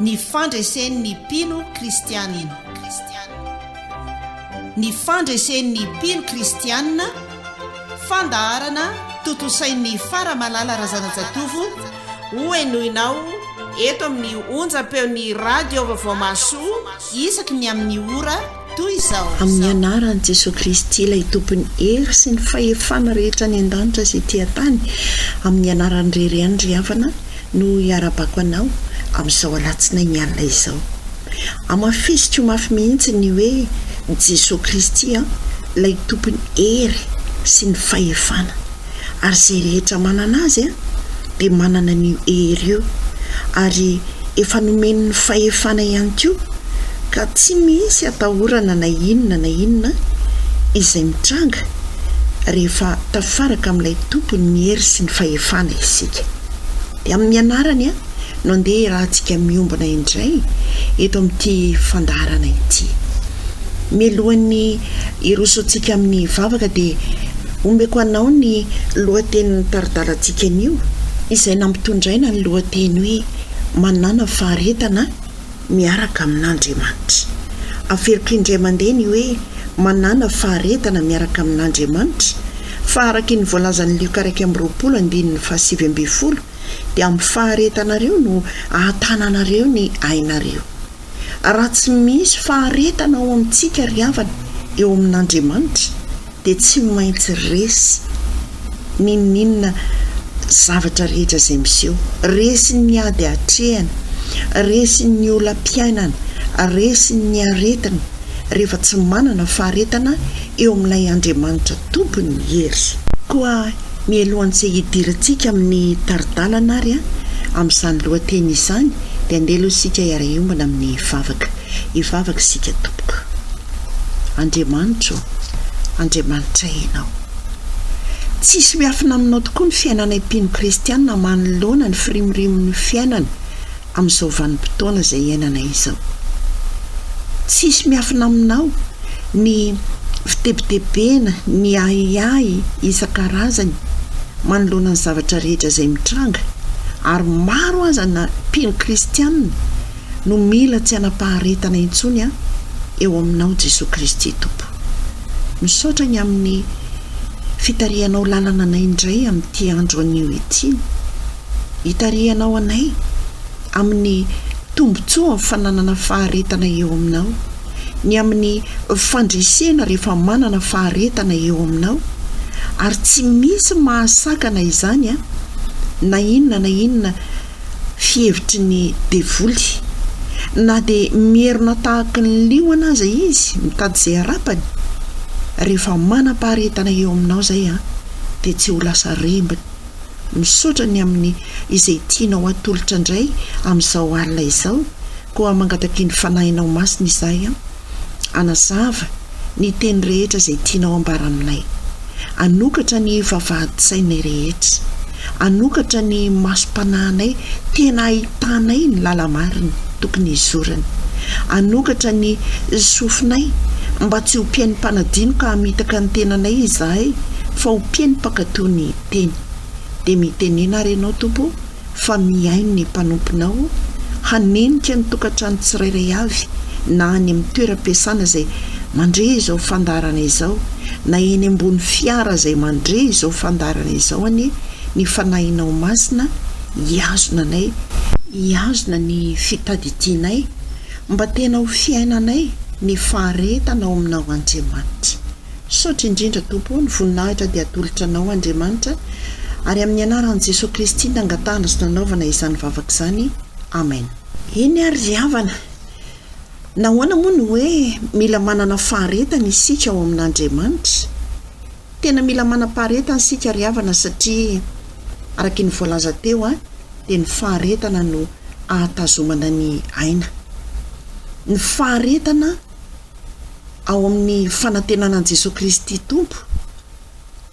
ny fandresen'ny mpino kristianina. Ny fandresen'ny mpino kristianina, fandaharana totosain'ny Faramalala Razanajatovo, hoenoinao eto amin'ny onjam-peon'ny radio vaovao masoa isaky ny amin'ny ora toy izao. Amin'ny anaran'i Jesosy Kristy ilay tompony hery sy ny fahefana rehetra ny an-danitra izay tia-tany, amin'ny anaran'ny Rerian'ny Riavana no hiarabako anao amin'izao alatsinainy alina izao. Amafisitra ho mafy mihitsy ny hoe Jesosy Kristy ilay tompony hery sy ny fahefana, ary izay rehetra manana azy dia manana ny hery io, ary efa nomeny ny fahefana ihany koa, ka tsy misy atahorana na inona izay mitranga rehefa tafaraka amin'ilay tompony ny hery sy ny fahefana isika. Dia amin'ny anarany no andeha rahantsika miombana indray eto amin'ity fandaharana ity. Mialohan'ny irosoantsika amin'ny vavaka dia ombeko anao ny lohatenin'ny taridalantsika anio, izay nampitondraina ny lohateny hoe manana faharetana miaraka amin'Andriamanitra. Averiko indray mandeha ny hoe manana faharetana miaraka amin'Andriamanitra, fa araka ny voalazan'ny Luka 1:20 dia amin'ny faharetanareo no ahatananareo ny ainareo. Raha tsy misy faharetana ao amintsika riavana eo amin'Andriamanitra dia tsy maintsy resy ninninna zavatra rehetra izay miseho, resy ny ady hatrehana, resy ny olam-piainana, resy ny aretina rehefa tsy manana faharetana eo amin'ilay Andriamanitra tompony ny hery. Koa mialohan'izay hidirantsika amin'ny taridalana ary amin'izany lohateny izany dia andeha aloha isika hiara-iombana amin'ny vavaka. Hivavaka isika tompoko. Andriamanitra, Andriamanitra ianao. Tsisy miafina aminao tokoa ny fiainana mpino kristianina manoloana ny firimirimon'ny fiainana amin'izao vanim-potoana izay iainana izao. Tsisy miafina aminao ny fitebitebena, ny ahiahy isan-karazany manoloana ny zavatra rehetra izay mitranga, ary maro aza na mpino kristianina no mila tsy hanapaharetana intsony eo aminao Jesosy Kristy Tompo. Misaotra ny amin'ny fitarihanao lalana anay indray amin'ity andro anio ity. Hitarihanao anay amin'ny tombotsoa amin'ny fananana faharetana eo aminao, ny amin'ny fandresena rehefa manana faharetana eo aminao, ary tsy misy mahasakana izany na inona fihevitry ny devoly, na dia mierina tahaka ny liona aza izy mitady izay harapany, rehefa manam-paharetana eo aminao zay dia tsy ho lasa rembiny. Misaotra ny amin'ny izay tianao atolotra indray amin'izao alina izao, koa mangataky ny fanahinao masina izay anazava ny teny rehetra izay tianao ambara aminay. Anokatra ny vavahady-tsainay rehetra, anokatra ny masom-panahinay tena ahitanay ny lalamariny tokony izorany, anokatra ny sofinay mba tsy ho mpiainy mpanadino ka hamitaka ny tenanay izahay, fa ho mpiainy mpankatoy ny teny. Dia mitenena ary ianao Tompo fa miaino ny mpanomponao hanenika ny tokantrano tsirairay avy, na any amin'ny toeram-piasana izay mandre izao fandaharana izao, na eny ambony fiara izay mandre izao fandaharana izao, ny fanahinao masina hiazona anay, hiazona ny fitadidianay, mba tena ho fiainanay ny faharetana ao aminao Andriamanitra. Saotra indrindra Tompo ny voninahitra dia atolotra anao Andriamanitra, ary amin'ny anaran'i Jesosy Kristy nangatahana sy nanaovana izany vavaka izany. Amen. Eny ary riavana, nahoana moa ny hoe mila manana faharetana isika ao amin'Andriamanitra? Tena mila manam-paharetana isika riavana, satria araka ny voalaza teo dia ny faharetana no ahatazomana ny aina. Ny faharetana ao amin'ny fanantenanan'i Jesosy Kristy Tompo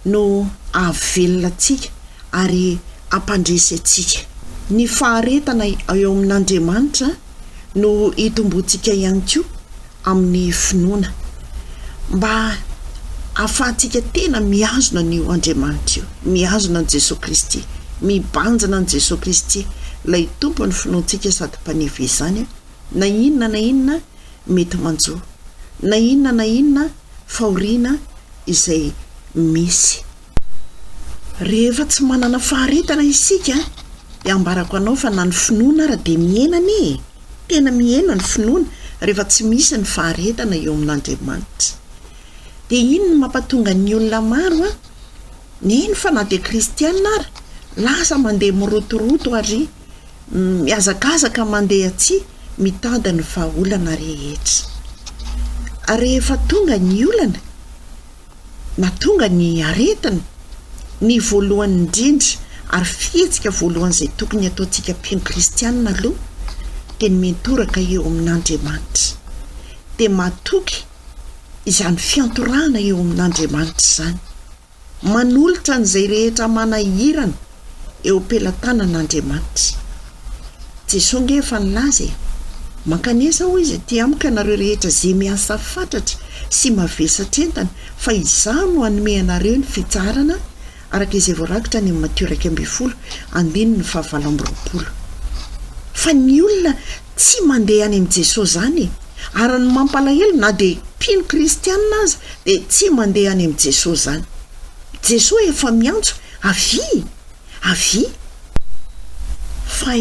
no ahavelona antsika ary ampandresy antsika. Ny faharetana eo amin'Andriamanitra no hitomboantsika ihany koa amin'ny finoana, mba ahafahantsika tena miazona an'io Andriamanitra io, miazona an' Jesosy Kristy, mibanjana an' Jesosy Kristy, lay tompo ny finoantsika sady mpanefy izany na inona mety manjo na inona fahoriana izay misy. Rehefa tsy manana faharetana isika dia ambarako anao fa na ny finoana ara dia mienany tena miena ny finoana rehefa tsy misy ny faharetana eo amin'Andriamanitra. Dia inona mampatonga ny olona maro neny fa na dia kristianina ara lasa mandeha mirotoroto ary miazakazaka mandeha atsy mitady ny vahaolana rehetra. Rehefa tonga ny olana na tonga ny aretina ny voalohany indrindra ary fihetsika voalohan'izay tokony ataontsika mpino kristianina aloha dia ny mentoraka eo amin'Andriamanitra, dia matoky izany fiantorana eo amin'Andriamanitra izany, manolotra n'izay rehetra manahirana eo am-pelatanan'Andriamanitra. Jesosy nge efa nilaza mankanesa ho izy ty amiko ianareo rehetra zay miasa fatratra sy mavesatra entana fa izaho no hanome anareo ny fitsarana araka izay voarakitra ny Matteo 1:20. Fa ny olona tsy mandeha any amin'ny Jesosy zany ary ny mampalahelo na dia mpino kristianina aza dia tsy mandeha any amin'ny Jesosy zany. Jesosy efa miantso avy fa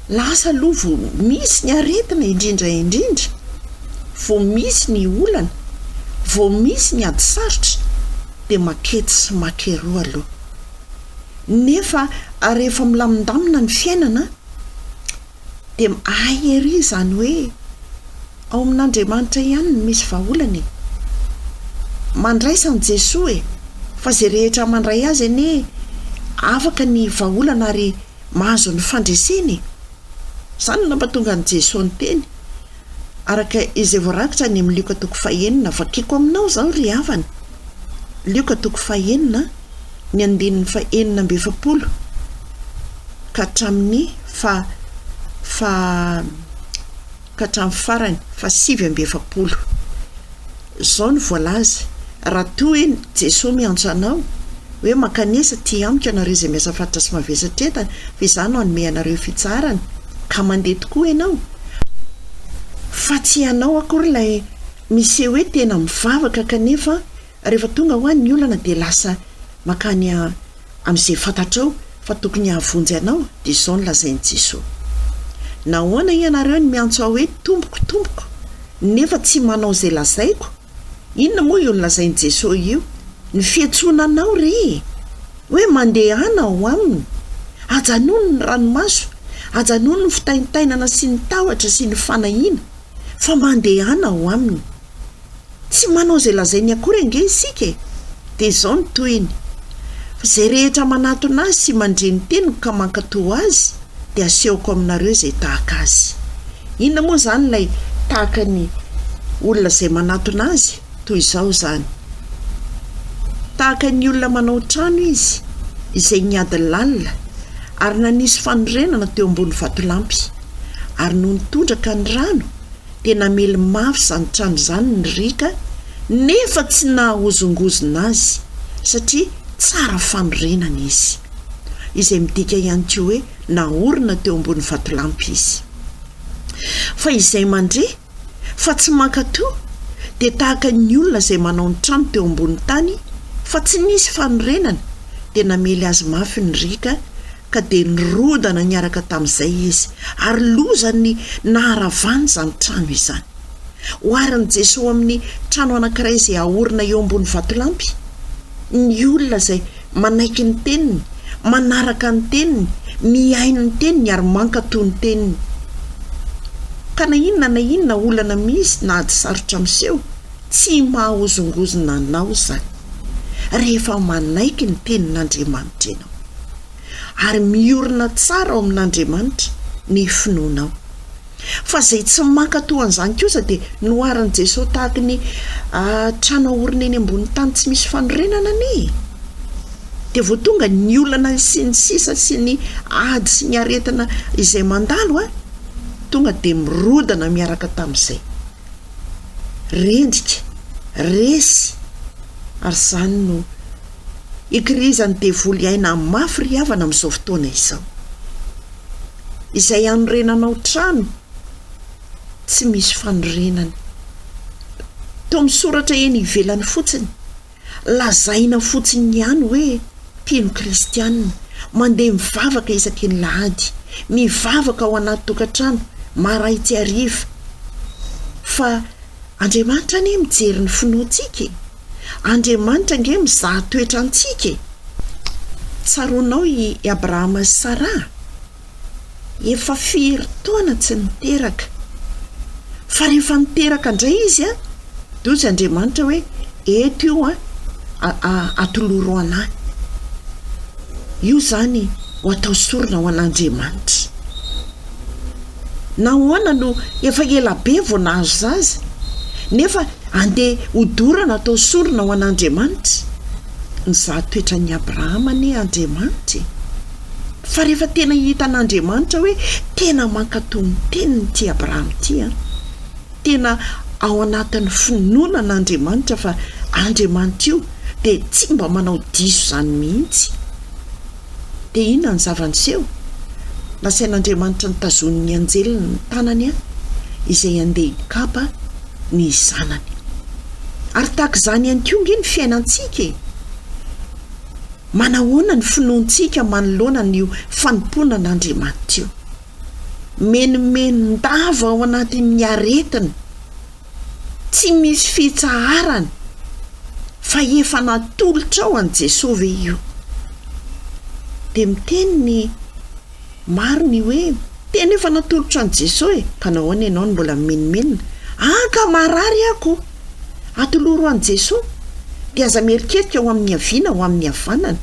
lasa aloha vo misy ny aretina indrindra vo misy ny olana vo misy ny ady sarotra dia makety sy makeroa aloha. Nefa rehefa milamindamina ny fiainana dia ery zany hoe ao amin'Andriamanitra ihany no misy vahaolana mandraisa ny Jesosy fa zay rehetra mandray azy ane afaka ny vahaolana ary mahazo ny fandreseny. Zany nampatonga ny Jesosy ny teny araka izay voarakitra ny amin'ny Luka 4:9 vakiko aminao zao ry havana. Luka 4:9 ny andininy 9:20 ka hatramin'ny hatramin'ny farany 7:20. Zao ny voalaza raha toa hoe Jesosy miantso anao hoe mankanesa ty amiko ianareo izay miasa fatratra sy mavesatra entana fa izaho no hanome anareo fitsarana ka mandeha tokoa ianao. Fa tsy ianao akory ilay misy hoe tena mivavaka kanefa rehefa tonga ho any ny olana dia lasa makany amin'izay fantatrao fa tokony havonjy anao. Dia izao no lazain'i Jesosy. Nahoana ianareo ny miantso aho hoe tompoko nefa tsy manao izay lazaiko? Inona moa io ny lazain'i Jesosy io? Ny fiantsonanao re hoe mandeha ana ao aminy, ajanono ny ranomaso, ajanono ny fitaintainana sy ny tahotra sy ny fanahiana fa mandeha ana ao aminy. Tsy manao izay lazainy akory ange isika. Dia izao ny toiny zay rehetra manatona azy sy mandreny teniko ka mankatoa azy dia asehoko aminareo izay tahaka azy. Inona moa zany ilay tahaka ny olona izay manatona azy? Toy izao zany, tahaka ny olona manao trano izy izay niady lalina ary nanisy fanorenana teo ambony vatolampy ary no nitondraka ny rano dia namely mafy zany trano zany ny rika nefa tsy nahozongozona azy satria tsara fanorenana izy, izay midika ihany koa hoe naorina teo ambony vatolampy izy. Fa izay mandre fa tsy mankatoa dia tahaka ny olona izay manao ny trano teo ambony tany fa tsy nisy fanorenana dia namely azy mafy ny rika ka dia nirodana niaraka tamin'izay izy ary lozany naharavany zany trano izany. Oharin'i Jesosy amin'ny trano anankiray izay ahorina eo ambony vatolampy, ny olona izay manaiky ny teniny, manaraka ny teniny, miaino ny teniny ary mankatoa ny teniny. Ka na inona olana misy na ady sarotra miseho tsy mahahozongozona anao zany rehefa manaiky ny tenin'Andriamanitra ianao ary miorina tsara ao amin'Andriamanitra ny finoanao. Fa zay tsy mankatoa an'izany kosa dia noharan'i Jesosy tahaka ny trano ahorina eny ambony tany tsy misy fanorenana anie. Dia vo tonga ny olana sy ny sisa sy ny ady sy ny aretina izay mandalo tonga dia mirodana miaraka tamin'izay, rendrika, resy, ary zany no ikrizany devoly aina mafy ry havana amin'izao fotoana izao, izay anorenanao trano tsy misy fanorenany. To misoratra eny ivelany fotsiny, lazaina fotsiny ihany hoe mpino kristianina mandeha mivavaka isaky ny lahady, mivavaka ao anaty tokantrano maray tsy ariva. Fa Andriamanitra anie mijery ny finoantsika, Andriamanitra nge mizaha toetra antsika. Tsaronao i Abrahama sy Sara, efa firy taona tsy niteraka, fa rehefa niteraka indray izy dozy Andriamanitra hoe eto io atoloro anahy. Io zany ho atao sorona ho an'Andriamanitra. Nahoana no efa ela be vao nahazo zaza, nefa andeha hodorana atao sorona ho an'Andriamanitra. Nizaha toetra ny Abrahama ny Andriamanitra. Fa rehefa tena hita an'Andriamanitra hoe tena mankatao ny teniny ty Abrahama ty, tena ao anatin'ny finoana an'Andriamanitra fa Andriamanitra io dia tsy mba manao diso zany mihitsy. Dia inona ny zava-niseho? Nasain'Andriamanitra nitazon'ny anjeliny ny tanany izay andeha hikapa ny zanany. Ary tahaka izany ihany koa nge ny fiainantsika. Manahoana ny finoantsika manoloana n'io fanompoana an'Andriamanitra io? Menomendava ao anatin'ny aretina, tsy misy fitsaharana, fa efa natolotra ao an' Jesosy io. Dia miteny ny mariny hoe tena efa natolotra an' Jesosy, ka nahoana ianao no mbola menomenona? Ka marary ako, atoloro an' Jesosy dia aza mieriketika ao amin'ny aviana ho amin'ny havanana.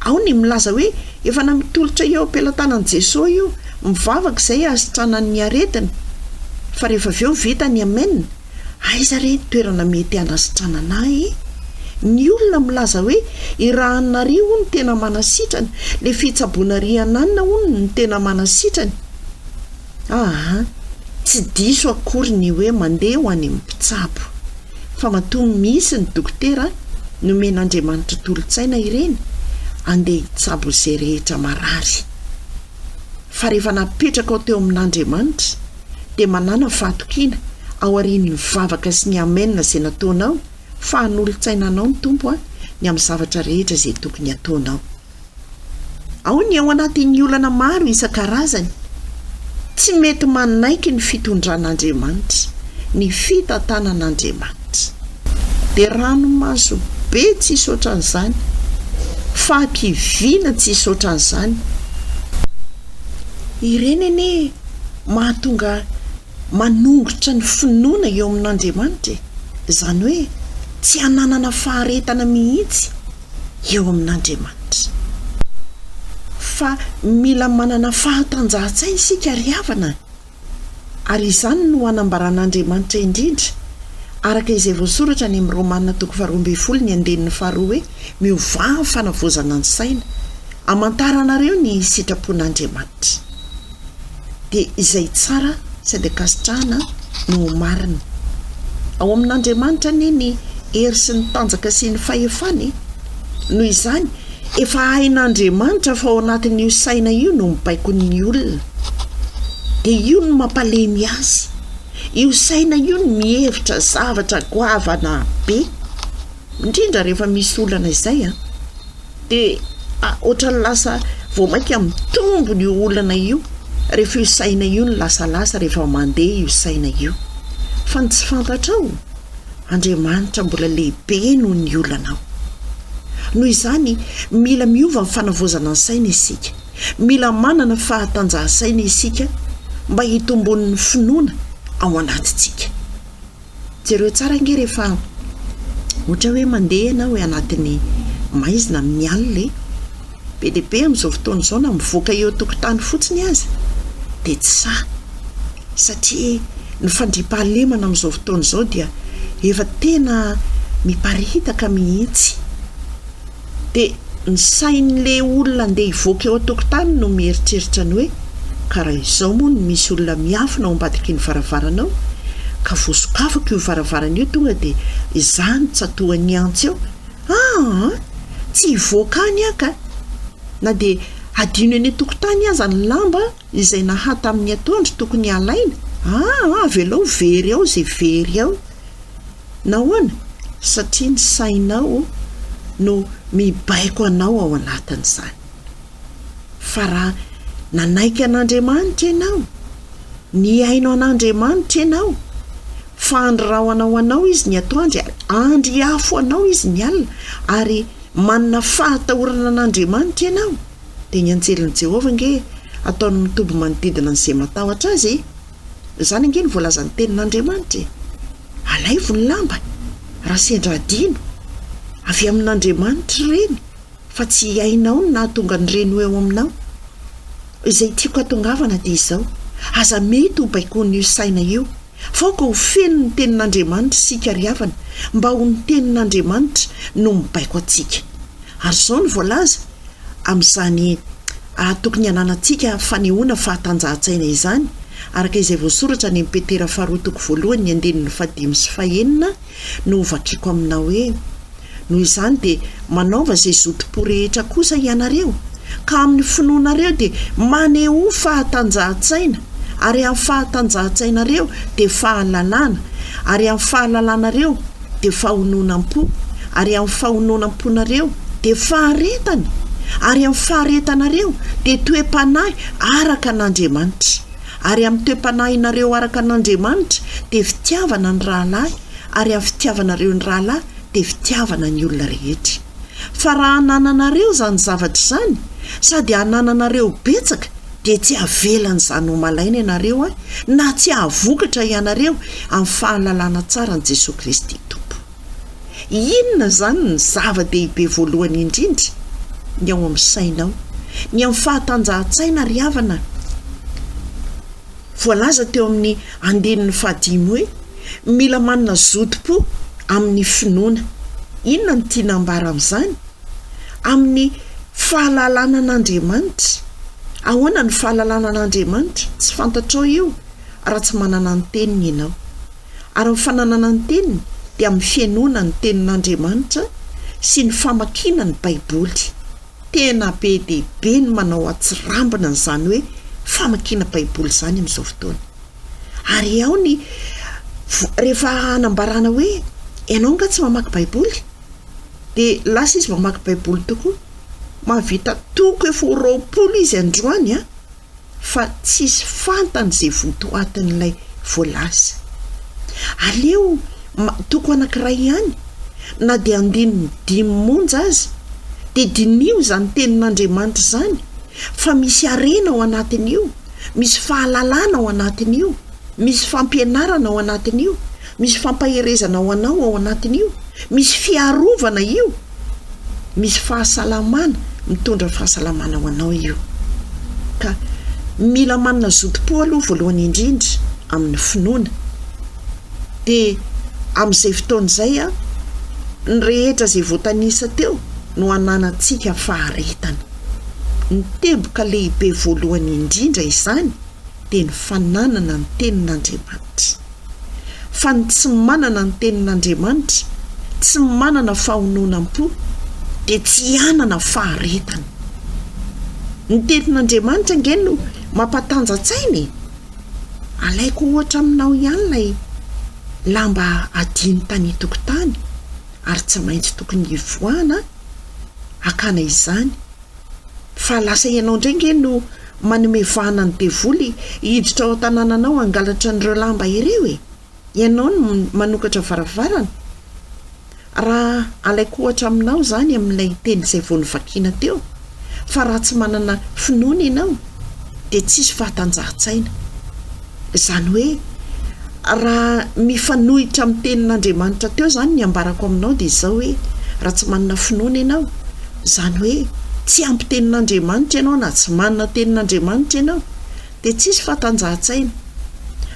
Ao ny milaza hoe efa namitolotra eo am-pelantanan'i Jesosy io, mivavaka izay asitranan'ny aretina. Fa rehefa avy eo vita ny amenina, aiza re toerana mety hanasitranana ahy? Ny olona milaza hoe irahanary hono ny tena manasitrany, le fitsaboana riananina hono ny tena manasitrany. Tsy diso akory ny hoe mandeha ho any amin'ny mpitsabo, fa matoa misy ny dokotera nomen'Andriamanitra tolotsaina ireny andeha hitsabo izay rehetra marary. Fa rehefa napetraka ao teo amin'Andriamanitra dia manana fahatokiana ao aorian'ny mivavaka sy ny amenina izay nataonao, fa hanolontsainanao ny tompo ny amin'ny zavatra rehetra izay tokony ataonao. Ao ny ao anatin'ny olana maro isan-karazany tsy mety manaiky ny fitondran'Andriamanitra, ny fitantanan'Andriamanitra. Dia ranomaso be tsy isotran'izany, fahakiviana tsy isotran'izany. Ireny anie mahatonga manongotra ny finoana eo amin'Andriamanitra, izany hoe tsy hananana faharetana mihitsy eo amin'Andriamanitra. Fa mila manana fahatanjahantsaina isika ry havana, ary izany no hanambaran'Andriamanitra indrindra, araka izay voasoratra any amin'ny Romanina 4:12 ny andinin'ny 2 hoe miovà fanavozana ny saina, amantaranareo ny sitrapon'Andriamanitra. Dia izay tsara sady akasitrahana no marina. Ao amin'Andriamanitra ny hery sy ny tanjaka sy ny fahefany. Noho izany efa hain'Andriamanitra fa ao anatin'io saina io no mipaiko ny olona. Dia io no mampalemy azy. Io saina io no mihevitra zavatra goavana be. Indrindra rehefa misy olana izay dia ohatra ny lasa vao mainka mitombo io olana io rehefa io saina io no lasalasa rehefa mandeha io saina io. Fa ny tsy fantatrao, Andriamanitra mbola lehibe noho ny olanao. Noho izany mila miova ny fanavozana ny saina isika, mila manana fahatanjahan-saina isika mba hitombon'ny finoana ao anatintsika. Jereo tsara nge rehefa ohatra hoe mandeha ianao hoe anatin'ny maizina amin'ny alina, be dia be amin'izao fotoana izao na mivoaka eo tokotany fotsiny aza dia tsy satria ny fandriampahalemana amin'izao fotoana izao dia efa tena miparitaka mihitsy. Dia ny sain'le olona andeha hivoaka eo tokotany no mieritreritra ny hoe karaha izao moa no misy olona miafina ao ambadiky ny varavaranao, ka voasokafaka io varavarana io tonga dia izany tsatohan'ny antsy eo. tsy voakany aka na dia adino eny tokotany aza ny lamba izay nahata amin'ny atoandro tokony alaina avy alao very ao zay very ao nahoana satria ny sainao no mibaiko anao ao anatin'izany fa raha nanaiky an'Andriamanitra ianao ny aino an'Andriamanitra ianao fa androraonao anao izy ny atoandro andry afo anao izy ny alina ary manana fahatahorana an'Andriamanitra ianao dia ny anjelin'i Jehovah nge ataony mitoby manodidina an'izay matahotra azy izany ange ny voalazan'ny tenin'Andriamanitra alaivo ny lamba raha sendra adino avy amin'Andriamanitra ireny fa tsy hainao ny nahatonga ny reny eo aminao izay tiako atongavana dia izao aza mety ho baikoan'io saina io faoka ho feno ny tenin'Andriamanitra sika riavana mba ho ny tenin'Andriamanitra no mibaiko atsika ary izao ny voalaza amin'izany tokony hananantsika fanehoana fahatanjahan-tsaina izany araka izay voasoratra ny Petera 4:1 ny andinin'ny 5 sy 9 no vakiako aminao hoe noho izany dia manaova izay zotim-po rehetra kosa ianareo ka amin'ny finoanareo dia maneho fahatanjahan-tsaina ary amin'ny fahatanjahan-tsainareo dia fahalalana ary amin'ny fahalalànareo dia fahononam-po ary amin'ny fahononam-ponareo dia faharetana ary amin'ny faharetanareo dia toe-panahy araka an'Andriamanitra ary amin'ny toe-panahinareo araka an'Andriamanitra dia fitiavana ny rahalahy ary amin'ny fitiavanareo ny rahalahy dia fitiavana ny olona rehetra fa raha hanananareo zany zavatra izany sady hanananareo betsaka dia tsy havelan'izany ho malaina ianareo na tsy hahavokatra ianareo amin'ny fahalalana tsara ny Jesosy Kristy Tompo. Inona zany ny zava-dehibe voalohany indrindra ny ao amin'ny sainao ny amin'ny fahatanjahan-tsaina ry havana voalaza teo amin'ny andinin'ny 5 hoe mila manana zotim-po amin'ny finoana. Inona ny tiana ambara amin'izany? Amin'ny fahalalana an'Andriamanitra. Ahoana ny fahalalana an'Andriamanitra? Tsy fantatrao io raha tsy manana ny teniny ianao. Ary ny fananana ny teniny dia amin'ny fiainoana ny tenin'Andriamanitra sy ny famakiana ny Baiboly. Tena be dia be ny manao atsirambina n'izany hoe famakiana Baiboly izany amin'izao fotoana. Ary ao ny rehefa hanambarana hoe ianao nga tsy mamaky Baiboly dia lasa izy mamaky Baiboly tokoa mahavita toko efa 20 izy androany fa tsisy fantany izay votoatin'ilay voalaza. Aleo toko anankiray ihany na dia andininy 5 monja aza dia dinio izany tenin'Andriamanitra izany fa misy arena ao anatin'io, misy fahalalana ao anatin'io, misy fampianarana ao anatin'io, misy fampaherezana ho anao ao anatin'io, misy fiarovana io, misy fahasalamana mitondra fahasalamana ho anao io. Ka mila manana zotim-po aloha voalohany indrindra amin'ny finoana dia amin'izay fotoana izay ny rehetra izay voatanisa teo no hananantsika faharetana. Ny teboka lehibe voalohany indrindra izany dia ny fananana ny tenin'Andriamanitra. Fa ny tsy manana ny tenin'Andriamanitra, tsy manana fahononam-po dia tsy hanana faharetana. Ny tenin'Andriamanitra nge no mampatanjatsaina. Alaiko ohatra aminao ihany lay lamba adiny tany tokotany ary tsy maintsy tokony hivoahana akana izany. Fa lasa ianao ndray no manome vahana ny devoly hiditra ao an-tanànanao hangalatra n'ireo lamba ireo ianao no manokatra varavarana. Raha alaiko ohatra aminao zany amin'ilay teny izay vao nivakiana teo fa raha tsy manana finoana ianao dia tsisy fahatanjahan-tsaina. Izany hoe raha mifanohitra amin'ny tenin'Andriamanitra teo zany ny ambarako aminao dia izao hoe raha tsy manana finoana ianao izany hoe tsy ampy tenin'Andriamanitra ianao na tsy manana tenin'Andriamanitra ianao dia tsisy fahatanjahan-tsaina.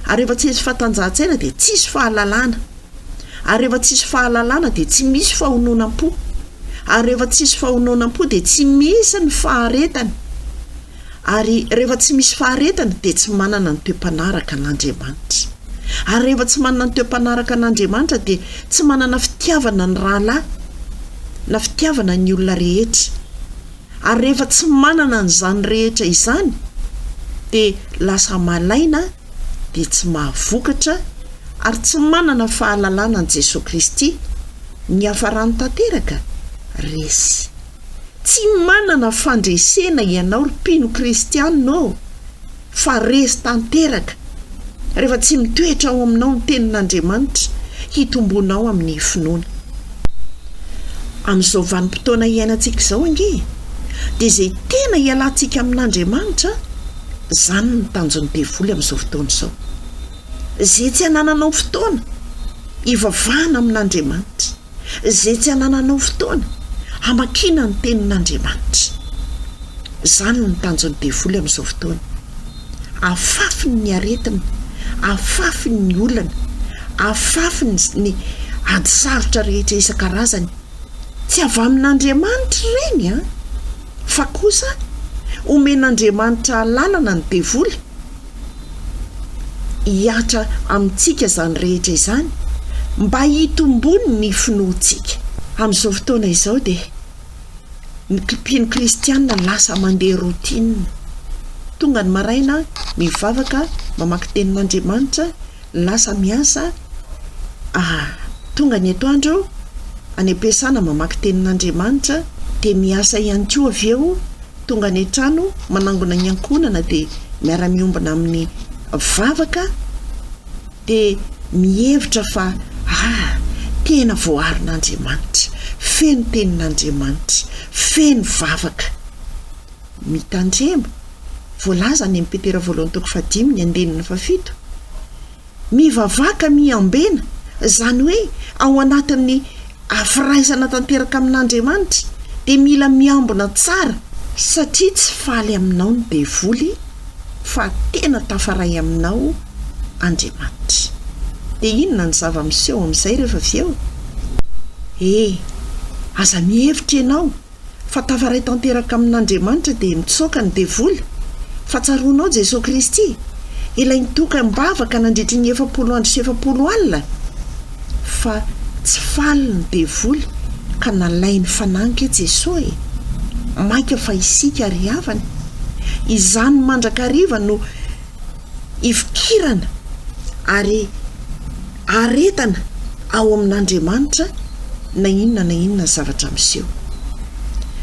Ary rehefa tsisy fahatanjahan-tsaina dia tsisy fahalalana. Ary rehefa tsisy fahalalana dia tsy misy fahononam-po. Ary rehefa tsisy fahononam-po dia tsy misy ny faharetana. Ary rehefa tsy misy faharetana dia tsy manana ny toe-panaraka an'Andriamanitra. Ary rehefa tsy manana ny toe-panaraka an'Andriamanitra dia tsy manana fitiavana ny rahalahy. na fitiavana ny olona rehetra. Ary rehefa tsy manana n'izany rehetra izany dia lasa malaina dia tsy mahavokatra ary tsy manana fahalalana an' Jesosy Kristy ny hafarany tanteraka resy. Tsy manana fandresena ianao mpino kristianina fa resy tanteraka rehefa tsy mitoetra ao aminao ny tenin'Andriamanitra hitombonao amin'ny finoana. Amin'izao vanim-potoana iainantsika izao ange dia izay tena hialantsika amin'Andriamanitra izany ny tanjon'ny devoly amin'izao fotoana izao. Izay tsy hanananao fotoana hivavahana amin'Andriamanitra, izay tsy hanananao fotoana hamakiana ny tenin'Andriamanitra, izany ny tanjon'ny devoly amin'izao fotoana. Afafiny ny aretina, afafiny ny olana, afafiny ny adisarotra rehetra isan-karazany. Tsy avy amin'Andriamanitra ireny fa kosa omen'Andriamanitra lalana ny devoly hiatra amintsika izany rehetra izany mba hitombony ny finoantsika. Amin'izao fotoana izao dia ny mpino kristianina lasa mandeha routine. Tonga ny maraina mivavaka mamaky tenin'Andriamanitra, lasa miasa, tonga ny atoandro any am-piasana mamaky tenin'Andriamanitra, dia miasa ihany koa avy eo, tonga ny trano manangona ny ankonana dia miara-miombana amin'ny vavaka dia mihevitra fa tena voaharin'Andriamanitra, feno tenin'Andriamanitra, feno vavaka. Mitandrema voalaza ny Petera 2:5-7 mivavaka miambena, izany hoe ao anatin'ny afiraisana tanteraka amin'Andriamanitra dia mila miambina tsara satria tsy faly aminao ny devoly fa tena tafaray aminao Andriamanitra. Dia inona ny zava-miseho amin'izay rehefa avy eo? Aza mihevitra ianao fa tafaray tanteraka amin'Andriamanitra dia mitsoaka ny devoly fa tsaroanao Jesosy Kristy ilay nitoka mbavaka nandritra ny 70 andro sy 70 alina, fa tsy faly ny devoly ka nalay ny fananika Jesosy maika fa isika ry havana. Izany mandrakariva no ifikirana ary aretana ao amin'Andriamanitra na inona zavatra miseho,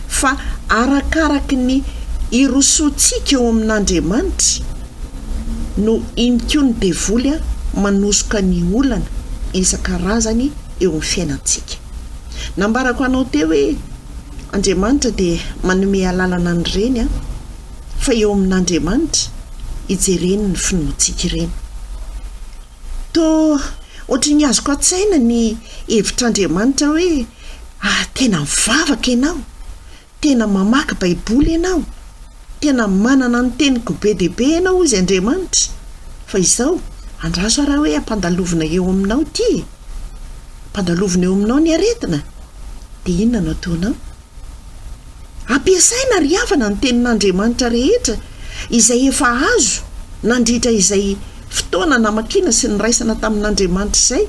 fa arakaraky ny irosoantsika eo amin'Andriamanitra no iniko ny devoly manosoka ny olana isan-karazany eo amin'ny fiainantsika. Nambarako anao teo hoe Andriamanitra dia manome alalana ny reny fa eo amin'Andriamanitra ijereny ny finoantsika ireny. Ohatry ny azoko an-tsaina ny hevitr'Andriamanitra hoe tena mivavaka ianao, tena mamaky baiboly ianao, tena manana ny teniko be dia be ianao izy Andriamanitra, fa izao andraso raha hoe ampandalovina eo aminao ty, ampandalovina eo aminao ny aretina, dia inona no ataonao? Ampiasaina ry havana ny tenin'Andriamanitra rehetra izay efa azo nandritra izay fotoana namakina sy ny raisana tamin'Andriamanitra izay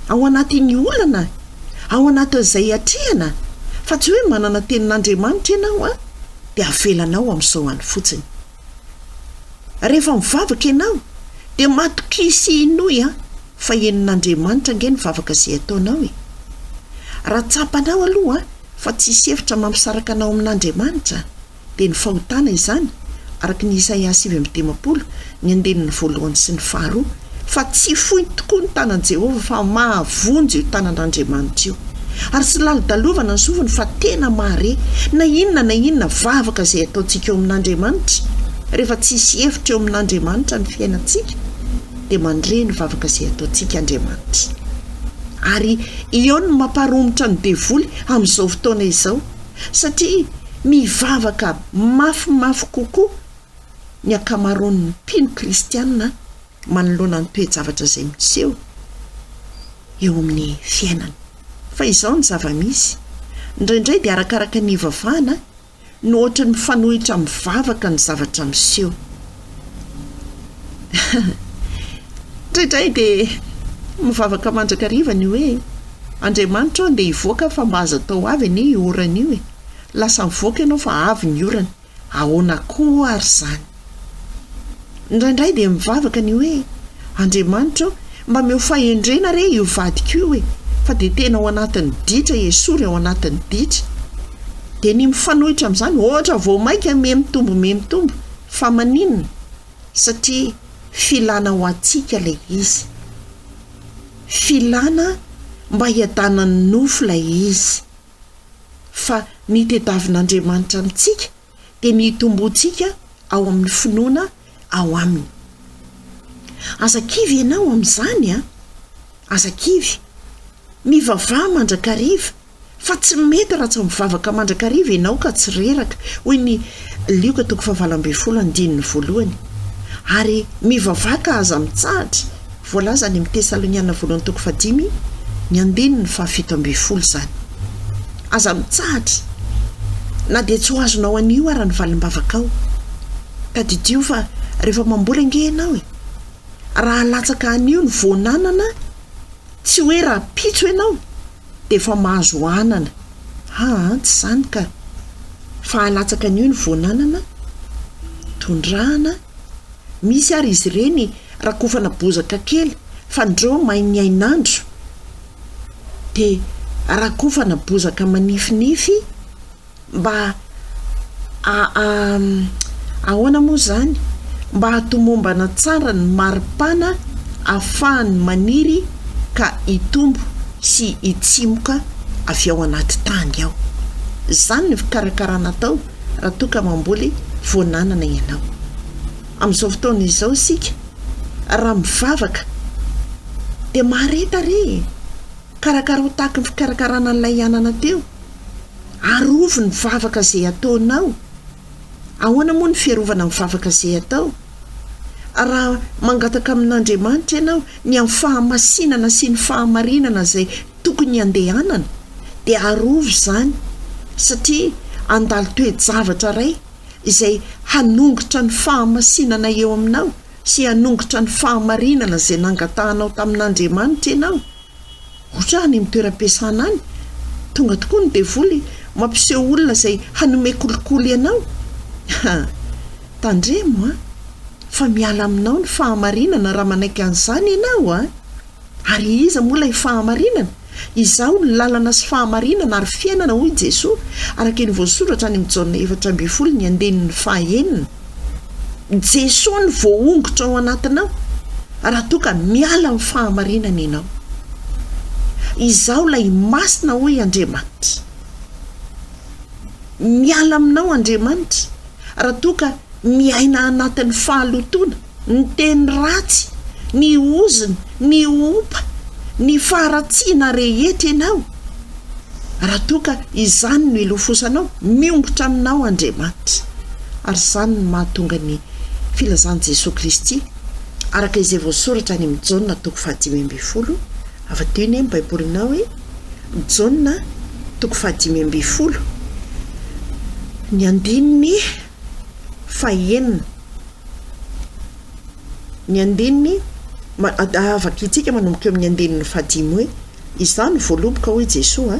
ao anatin'ny olana, ao anatin'izay atrehana, fa tsy hoe manana tenin'Andriamanitra ianao dia avelanao amin'izao any fotsiny. Rehefa mivavaka ianao dia matokisy inoy fa enin'Andriamanitra nge ny vavaka izay ataonao raha tsapanao aloha fa tsy hevitra mampisaraka anao amin'Andriamanitra dia ny fahotana izany araka ny Isaia 7:10 ny 1 sy 2, fa tsy fohy tokoa ny tanan'i Jehovah fa mahavonjy io tanan'Andriamanitra io, ary tsy lalo-dalovana ny sofiny fa tena mahare na inona vavaka izay ataontsika eo amin'Andriamanitra. Rehefa tsisy hevitra eo amin'Andriamanitra ny fiainantsika dia mandre ny vavaka izay ataontsika Andriamanitra. Ary eo no mamparomotra ny devoly amin'izao fotoana izao, satria mivavaka mafimafy kokoa ny akamaroan'ny mpino kristianina manoloana ny toe-javatra izay miseho eo amin'ny fiainana. Fa izao ny zava-misy, indraindray dia arakaraka ny ivavahana no ohatra ny mifanohitra mivavaka ny zavatra miseho. Indraindray dia mivavaka mandrakariva ny hoe Andriamanitra dia ivoaka fa mba azo atao avy ny orana io lasa mivoaka ianao fa avy ny orana ahoana koa ary zany. Indraindray dia mivavaka ny hoe Andriamanitra mba meo fahendrena re io vadika io fa dia tena ao anatin'ny ditra esory ao anatin'ny ditra dia ny mifanohitra amin'izany ohatra vao maika me mitombo fa maninona satria filana ho antsika ilay izy, filana mba hiadanany nofo ilay izy, fa ny tediavin'Andriamanitra amintsika dia ny tombontsika ao amin'ny finoana ao aminy. Azakivy ianao amin'izany azakivy mivavaha mandrakariva fa tsy mety raha tsy mivavaka mandrakariva ianao ka tsy reraka hoy ny Lioka 4:20 ary mivavaka aza mitsahatra voalaza ny amin'ny Tesaloniana 1:5 zany. Aza mitsahatra na dia tsy ho azonao anio ary ny valim-bavaka ao tadidio fa rehefa mambola ange ianao raha latsaka anio ny voananana tsy hoe raha pitso ianao dia efa mahazo anana tsy zany ka fa alatsaka anio ny voananana tondrahana misy ary izy ireny rakofana bozaka kely fa ndreo mainy ainandro dia rakofana bozaka manifinify mba ahoana moa zany mba hatomombana tsara ny maripana ahafahany maniry ka itombo sy itsimoka avy ao anaty tany ao. Zany ny fikarakarana tao raha toa ka mamboly voananana ianao. Amin'izao fotoana izao sika raha mivavaka dia mareta re karakara ho tahaka ny fikarakarana an'ilay anana teo, arovy ny vavaka izay ataonao. Ahoana moa ny fiarovana mivavaka izay atao? Raha mangataka amin'Andriamanitra ianao ny amin'ny fahamasinana sy ny fahamarinana izay tokony andehanana dia arovy zany satria andalo toe-javatra ray izay hanongotra ny fahamasinana eo aminao sy hanongotra ny fahamarinana izay nangatahanao tamin'Andriamanitra ianao. Ohatra any amin'ny toeram-piasana any tonga tokoa ny devoly mampiseho olona izay hanome kolokolo ianao. Tandremo fa miala aminao ny fahamarinana raha manaiky an'izany ianao ary iza moa ilay fahamarinana? Izao ny lalana sy fahamarinana ary fiainana hoy Jesosy araka ny voasoratra any amin'ny Jaona 4:5. Jesosy ny voaongotra ao anatinao raha toa ka miala amin'ny fahamarinana ianao. Izao ilay masina hoy Andriamanitra, miala aminao Andriamanitra raha toa ka miaina anatin'ny fahalotona, ny teny ratsy, ny oziny, ny opa, ny faharatsiana rehetra ianao. Raha toa ka izany no ilofosanao, miongotra aminao Andriamanitra. Ary izany no mahatonga ny filazan'i Jesosy Kristy araka izay voasoratra any amin'ny Jaona 5:12 avateo ny amin'ny baibolinao hoe Jaona 5:12 ny andininy fahenina ny andininy avakitsika manomboka eo amin'ny andininy 10 hoe izany voaloboka hoy Jesosy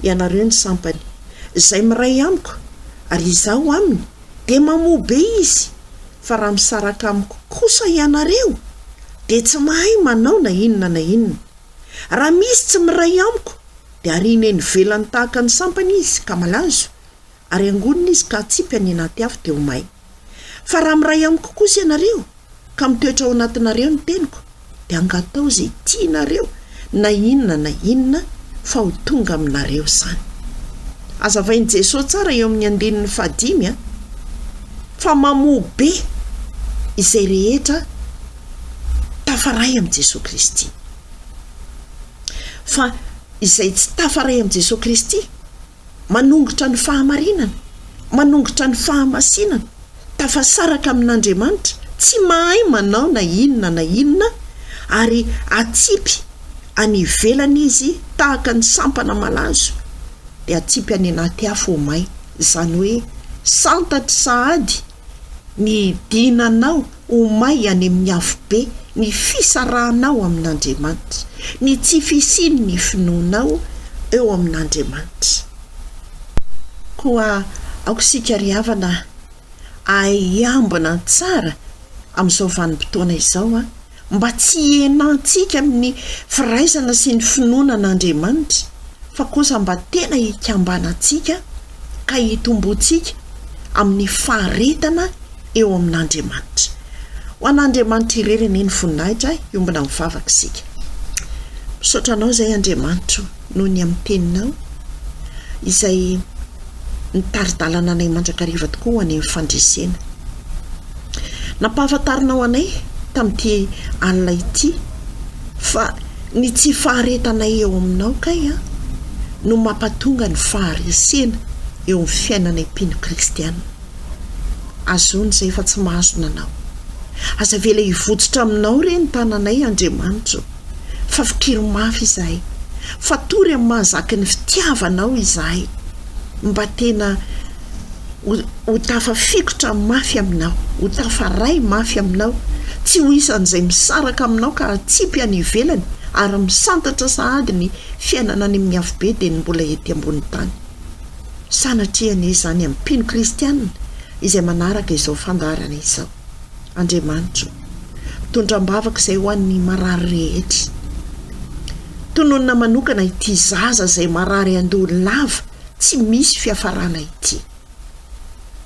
ianareo ny sampany izay miray amiko ary izaho aminy dia mamobe izy, fa raha misaraka amiko kosa ianareo dia tsy mahay manao na inona na inona. Raha misy tsy miray amiko dia arina eny velany tahaka ny sampany izy ka malazo ary angonina izy ka atsipy any anaty afo dia ho may. Fa raha miray amiko kosa ianareo ka mitoetra ao anatinareo ny teniko dia angatao izay tianareo na inona fa ho tonga aminareo zany. Azavain'i Jesosy tsara eo amin'ny andininy 5 fa mamobe izay rehetra tafaray amin'ny Jesosy Kristy. Fa izay tsy tafaray amin'ny Jesosy Kristy manongotra ny fahamarinana, manongotra ny fahamasinana, tafasaraka amin'Andriamanitra, tsy mahay manao na inona ary atsipy any ivelany izy tahaka ny sampana malazo dia atsipy any anaty afo ho may. Izany hoe santatry sahady ny dinanao ho may any amin'ny afo be ny fisarahanao amin'Andriamanitra, ny tsy fisiny ny finoanao eo amin'Andriamanitra. Koa aokosika ry havana aiambina tsara amin'izao vanim-potoana izao mba tsy henantsika amin'ny firaisana sy ny finoanan'Andriamanitra, fa kosa mba tena hikambanantsika ka hitomboantsika amin'ny faharetana eo amin'Andriamanitra. Ho an'Andriamanitra irereny ny voninahitra iombona mivavaka isika. Misaotranao izay Andriamanitra noho ny amin'ny teninao izay nitaridalana anay mandrakariva tokoa any amin'ny fandresena. Nampahafantarinao anay tamin'ity alina ity fa ny tsy faharetanay eo aminao kay no mampatonga ny faharesena eo amin'ny fiainanay mpino kristiana. Azony izay fa tsy mahazona anao. Aza vela hivotsitra aminao reny tananay Andriamanitra, fa fikiry mafy izahay, fa tory amin'ny mahazaky ny fitiavanao izahay, mba tena ho tafafikotra mafy aminao, ho tafaray mafy aminao, tsy ho isan'izay misaraka aminao ka tsipy any ivelany ary misantatra sahady ny fiainana any amin'ny avo be dia ny mbola ety ambony tany. Sanatriana izany amin'ny mpino kristiana izay manaraka izao fandaharana izao. Andriamanitra, tondram-bavaka izay ho an'ny marary rehetra. Tononona manokana ity zaza izay marary andohany lava tsy misy fiafarana ity.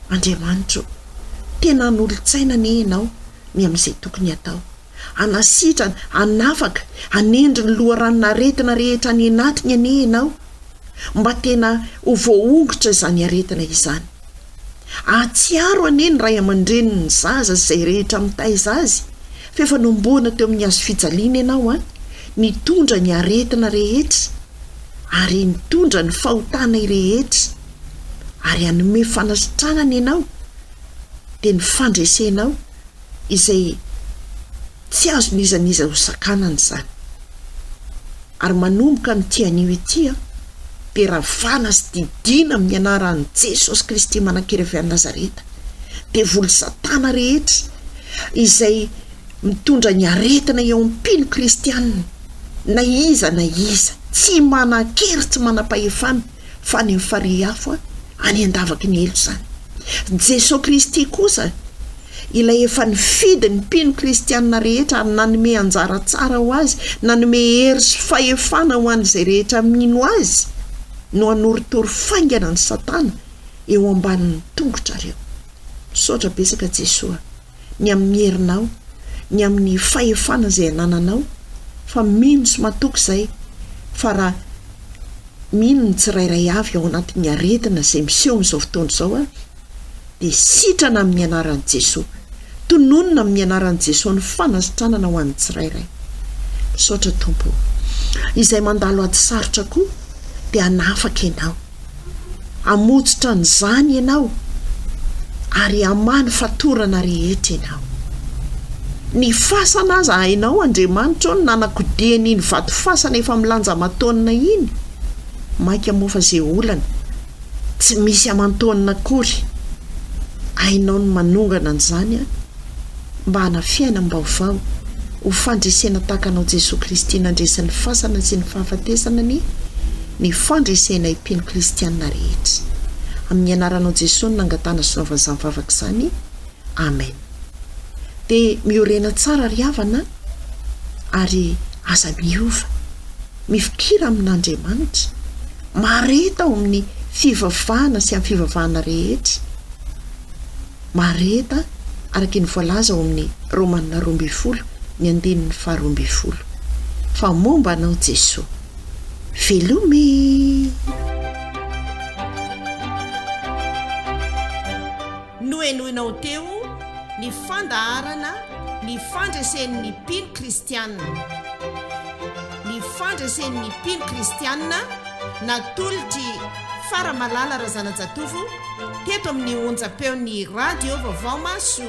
Andriamanitra, tena hanolotsaina ny ianao ny amin'izay tokony atao. Anasitrana, anafaka, anendry ny loharanona aretina rehetra ny anatiny any ianao, mba tena ho voaongotra izany aretina izany. Atsiaro ane ny ray aman-dreny ny zaza izay rehetra mitaiza azy, fa efa nomboana teo amin'ny hazo fijaliana ianao nitondra ny aretina rehetra ary nitondra ny fahotana rehetra ary hanome fanasitranana ianao dia ny fandresenao izay tsy azo nizaniza ho sakanana izany. Ary manomboka n'ity anio ity dia ravana sy didina amin'ny anaran'i Jesosy Kristy manan-kira avy any Nazareta, dia voly satana rehetra izay mitondra ny aretina eo amin'ny mpino kristiana, na iza tsy manan-kery, tsy manam-pahefana fa any amin'ny farihy afo any andavaky ny elo izany. Jesosy Kristy kosa ilay efa nifidy ny mpino kristiana rehetra ary nanome anjara tsara ho azy, nanome hery sy fahefana ho an'izay rehetra mino azy, no anoritory faingana ny satana eo ambanin'ny tongotra reo. Misaotra betsaka Jesosy ny amin'ny herinao, ny amin'ny fahefana izay anananao, fa mino sy matoky izay fa raha mino ny tsirairay avy ao anatin'ny aretina izay miseho amin'izao fotoana izao dia sitrana amin'ny anaran'i Jesosy, tononona amin'ny anaran'i Jesosy ny fanasitranana ho an'ny tsirairay. Misaotra Tompo izay mandalo ady sarotra koa dia hanafaka ianao, hamotsitra n'izany ianao ary hamany fatorana rehetra ianao. Ny fasana aza hainao Andriamanitra ny nanakodeny iny vato fasana efa milanja aman-taonina iny, maika mofa izay olana tsy misy aman-taonina akory, hainao ny manongana an'izany mba hana fiainam-baovao ho fandresena takanao Jesosy Kristy nandresan'ny fasana sy ny fahafatesana ny fandresena mpino kristiana rehetra. Amin'ny anaranao Jesosy nangatana sy novazany vavaka izany. Amen. Dia miorena tsara ry havana ary aza miova, mifikira amin'Andriamanitra, mareta ao amin'ny fivavahana sy amin'ny fivavahana rehetra, mareta araka ny voalaza ao amin'ny Romanina 12 ny andinin'ny 12. Fa momba anao Jesosy, velome. Noenoinao teo ny fandaharana ny fandresen'ny mpino kristiana. Ny fandresen'ny mpino kristiana natolotry Faramalala Razanajatovo teto amin'ny onjam-peon'ny radio vaovao maso.